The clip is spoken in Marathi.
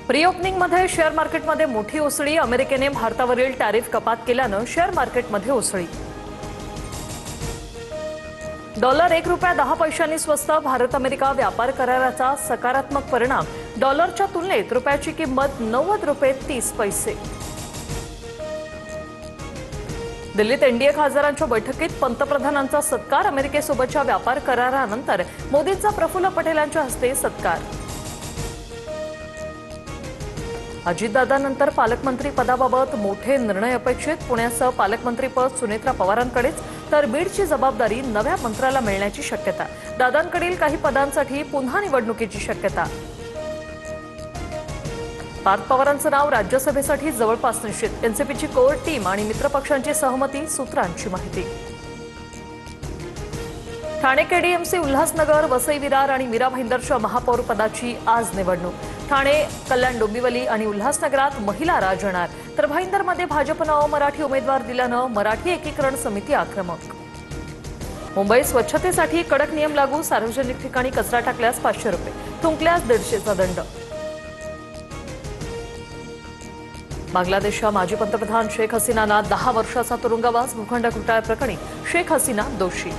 प्री ओपनिंगमध्ये शेअर मार्केटमध्ये मोठी उसळी। अमेरिकेने भारतावरील टॅरिफ कपात केल्यानं शेअर मार्केटमध्ये उसळी। डॉलर 1 रुपया 10 पैशांनी स्वस्त। भारत अमेरिका व्यापार कराराचा सकारात्मक परिणाम। डॉलरच्या तुलनेत रुपयाची किंमत 90 रुपये 30 पैसे। दिल्लीत एनडीए खासदारांच्या बैठकीत पंतप्रधानांचा सत्कार। अमेरिकेसोबतच्या व्यापार करारानंतर मोदींचा प्रफुल्ल पटेल यांच्या हस्ते सत्कार। अजितदादांनंतर पालकमंत्री पदाबाबत मोठे निर्णय अपेक्षित। पुण्यासह पालकमंत्रीपद सुनेत्रा पवारांकडेच, तर बीडची जबाबदारी नव्या मंत्र्याला मिळण्याची शक्यता। दादांकडील काही पदांसाठी पुन्हा निवडणुकीची शक्यता। पार्थ पवारांचं नाव राज्यसभेसाठी जवळपास निश्चित। एनसीपीची कोर टीम आणि मित्रपक्षांची सहमती, सूत्रांची माहिती। ठाणे केडीएमसी, उल्हासनगर, वसई विरार आणि मीरा भाईंदरच्या महापौर पदाची आज निवडणूक। ठाणे, कल्याण डोंबिवली आणि उल्हासनगरात महिला राजणार, तर भाईंदरमध्ये भाजपनं अमराठी उमेदवार दिल्यानं मराठी एकीकरण समिती आक्रमक। मुंबई स्वच्छतेसाठी कडक नियम लागू। सार्वजनिक ठिकाणी कचरा टाकल्यास 500 रुपये, थुंकल्यास 150चा दंड। बांगलादेशच्या माजी पंतप्रधान शेख हसीनांना 10 वर्षाचा तुरुंगवास। भूखंड घोटाळ्याप्रकरणी शेख हसीना दोषी।